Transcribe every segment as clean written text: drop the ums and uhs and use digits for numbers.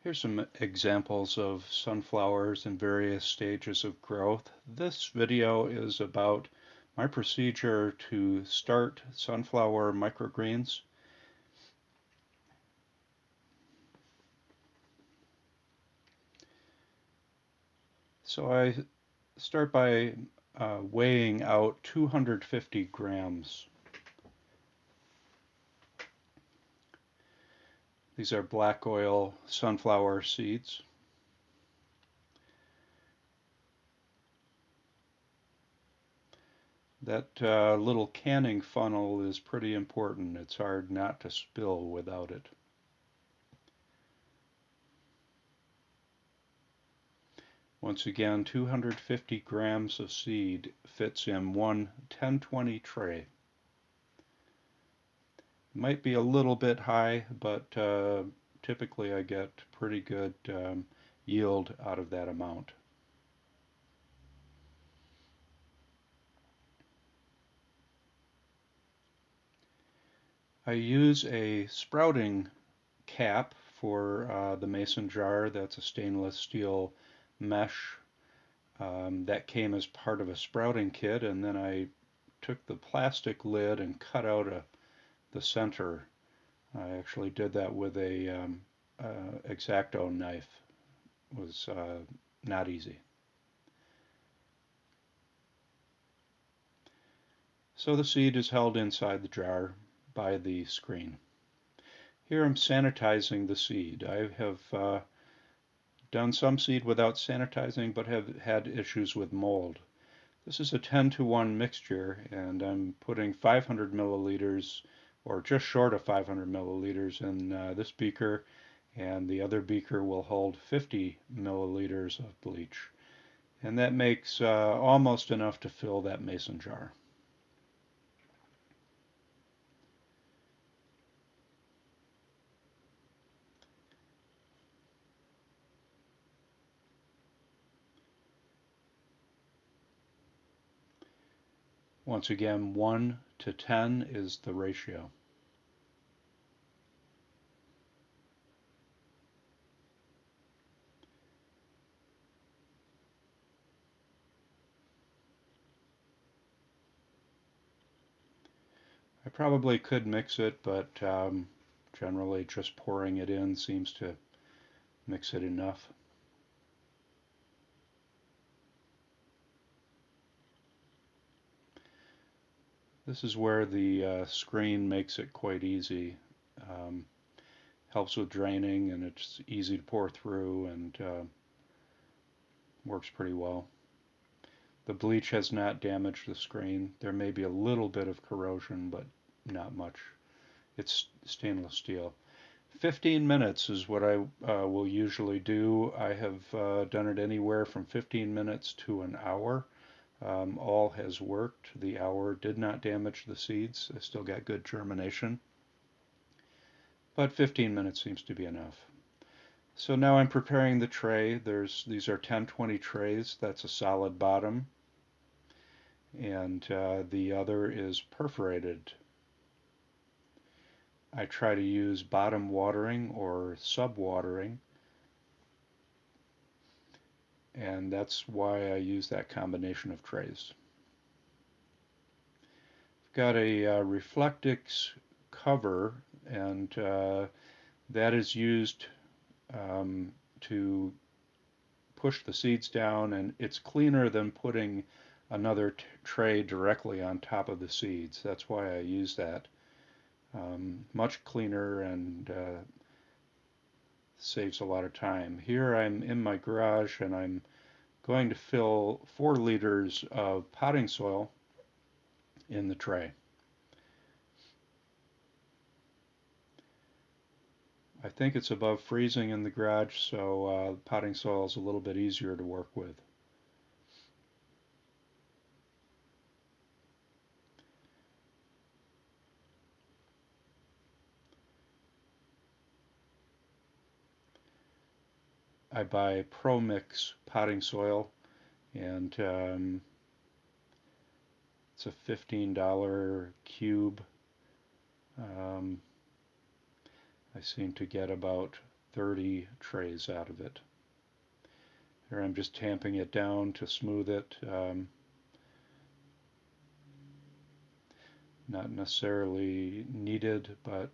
Here's some examples of sunflowers in various stages of growth. This video is about my procedure to start sunflower microgreens. So I start by weighing out 250 grams. These are black oil sunflower seeds. That little canning funnel is pretty important. It's hard not to spill without it. Once again, 250 grams of seed fits in one 1020 tray. Might be a little bit high, but typically I get pretty good yield out of that amount. I use a sprouting cap for the mason jar. That's a stainless steel mesh that came as part of a sprouting kit, and then I took the plastic lid and cut out the center. I actually did that with a X-Acto knife. It was not easy. So the seed is held inside the jar by the screen. Here I'm sanitizing the seed. I have done some seed without sanitizing, but have had issues with mold. This is a 10-to-1 mixture, and I'm putting 500 milliliters, or just short of 500 milliliters, in this beaker, and the other beaker will hold 50 milliliters of bleach. And that makes almost enough to fill that mason jar. Once again, 1 to 10 is the ratio. I probably could mix it, but generally just pouring it in seems to mix it enough. This is where the screen makes it quite easy. Um, helps with draining, and it's easy to pour through, and works pretty well. The bleach has not damaged the screen. There may be a little bit of corrosion, but not much. It's stainless steel. 15 minutes is what I will usually do. I have done it anywhere from 15 minutes to an hour. All has worked. The hour did not damage the seeds. I still got good germination. But 15 minutes seems to be enough. So now I'm preparing the tray. These are 1020 trays. That's a solid bottom. And the other is perforated. I try to use bottom watering or subwatering, and that's why I use that combination of trays. I've got a Reflectix cover, and that is used to push the seeds down, and it's cleaner than putting another tray directly on top of the seeds. That's why I use that. Much cleaner and saves a lot of time. Here I'm in my garage, and I'm going to fill 4 liters of potting soil in the tray. I think it's above freezing in the garage, so potting soil is a little bit easier to work with. I buy Pro Mix potting soil, and it's a $15 cube. I seem to get about 30 trays out of it. Here I'm just tamping it down to smooth it. Not necessarily needed, but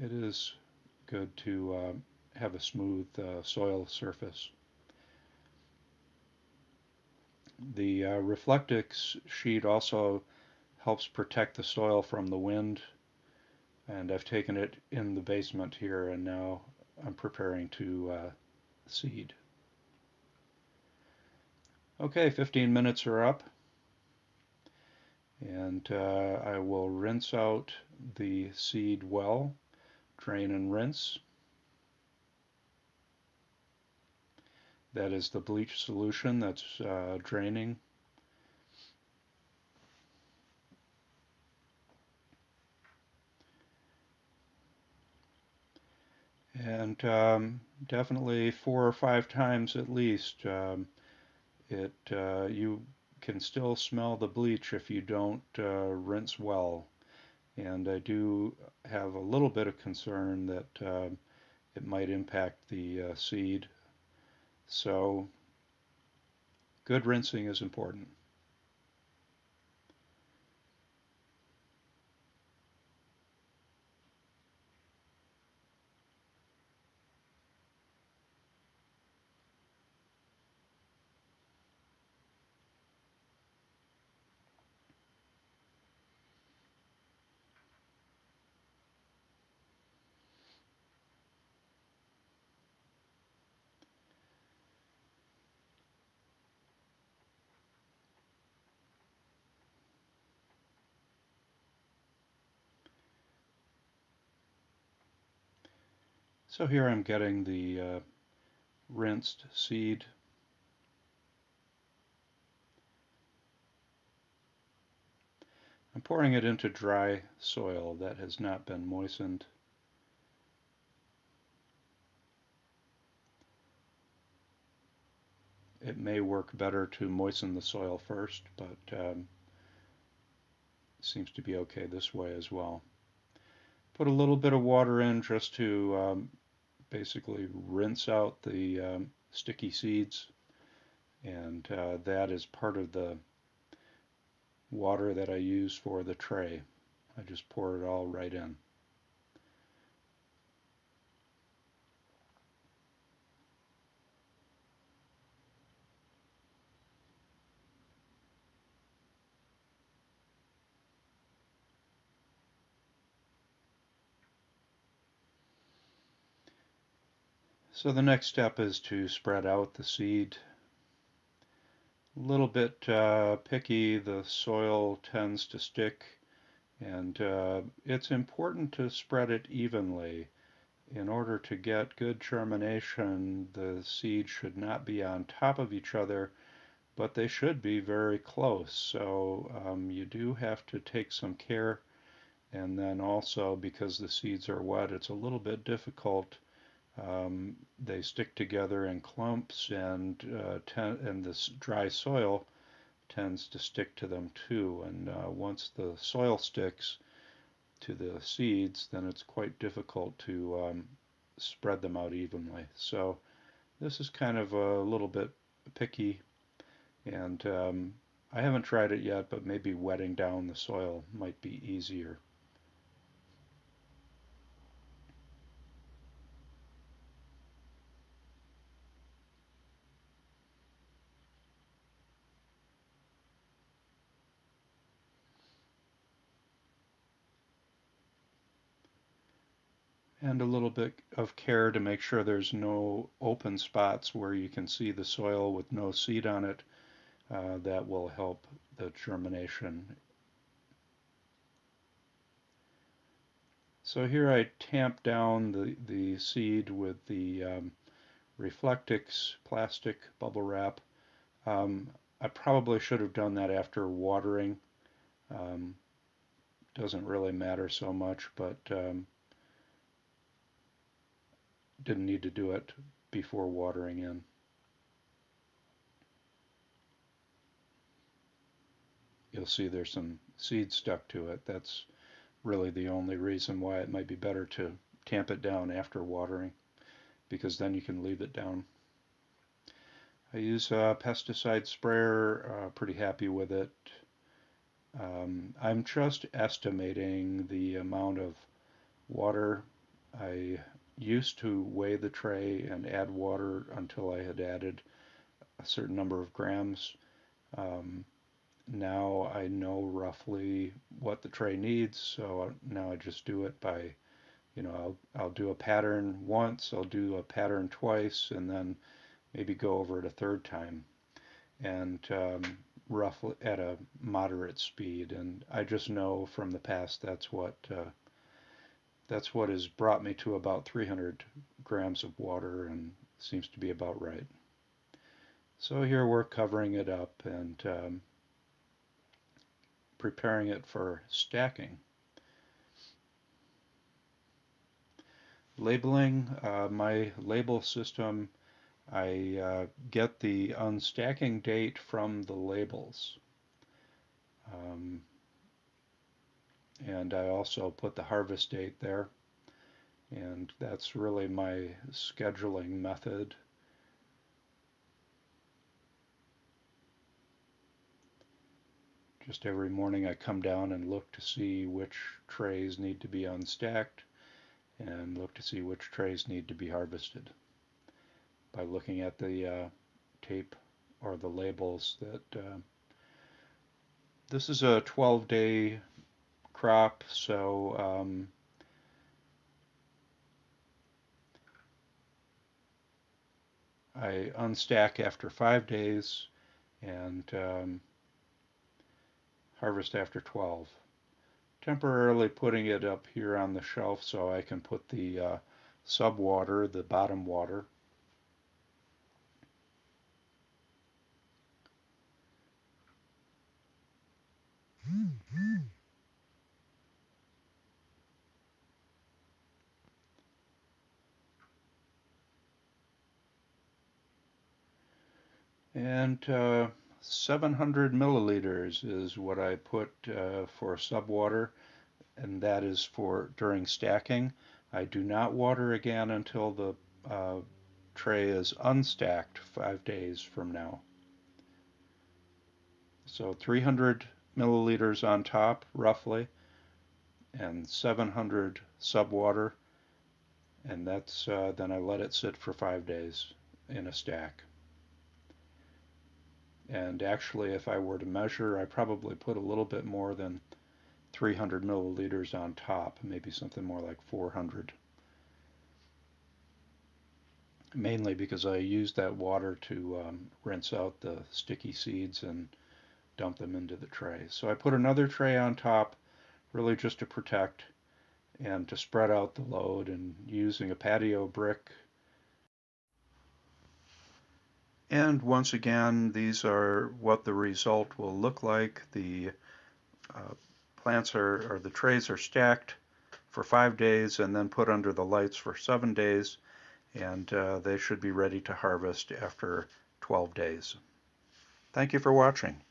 it is good to have a smooth soil surface. The Reflectix sheet also helps protect the soil from the wind, and I've taken it in the basement here, and now I'm preparing to seed. Okay, 15 minutes are up, and I will rinse out the seed well, drain and rinse. That is the bleach solution that's draining. And definitely 4 or 5 times at least. You can still smell the bleach if you don't rinse well. And I do have a little bit of concern that it might impact the seed. So good rinsing is important. So here I'm getting the rinsed seed. I'm pouring it into dry soil that has not been moistened. It may work better to moisten the soil first, but seems to be okay this way as well. Put a little bit of water in just to basically rinse out the sticky seeds, and that is part of the water that I use for the tray. I just pour it all right in. So the next step is to spread out the seed. A little bit picky, the soil tends to stick, and it's important to spread it evenly. In order to get good germination, the seeds should not be on top of each other, but they should be very close. So you do have to take some care, and then also because the seeds are wet, it's a little bit difficult. They stick together in clumps, and this dry soil tends to stick to them too. And once the soil sticks to the seeds, then it's quite difficult to spread them out evenly. So this is kind of a little bit picky, and I haven't tried it yet, but maybe wetting down the soil might be easier. And a little bit of care to make sure there's no open spots where you can see the soil with no seed on it. That will help the germination. So here I tamp down the seed with the Reflectix plastic bubble wrap. I probably should have done that after watering. Um, doesn't really matter so much, but didn't need to do it before watering in. You'll see there's some seed stuck to it. That's really the only reason why it might be better to tamp it down after watering, because then you can leave it down. I use a pesticide sprayer, pretty happy with it. I'm just estimating the amount of water. I used to weigh the tray and add water until I had added a certain number of grams. Um, Now I know roughly what the tray needs, so now I just do it by, I'll do a pattern once, I'll do a pattern twice, and then maybe go over it a third time, and roughly at a moderate speed. And I just know from the past that's what has brought me to about 300 grams of water, and seems to be about right. So here we're covering it up and preparing it for stacking. Labeling, my label system, I get the unstacking date from the labels. Um, and I also put the harvest date there. And that's really my scheduling method. Just every morning I come down and look to see which trays need to be unstacked and look to see which trays need to be harvested by looking at the tape or the labels that this is a 12-day crop, so I unstack after 5 days and harvest after 12. Temporarily putting it up here on the shelf so I can put the Subwater, the bottom water. And 700 milliliters is what I put for Subwater, and that is for during stacking. I do not water again until the tray is unstacked 5 days from now. So 300 milliliters on top, roughly, and 700 Subwater, and that's then I let it sit for 5 days in a stack. And actually, if I were to measure, I probably put a little bit more than 300 milliliters on top, maybe something more like 400. Mainly because I use that water to rinse out the sticky seeds and dump them into the tray. So I put another tray on top, really just to protect and to spread out the load, and using a patio brick. And once again, these are what the result will look like. The plants or the trays are stacked for 5 days and then put under the lights for 7 days, and they should be ready to harvest after 12 days. Thank you for watching.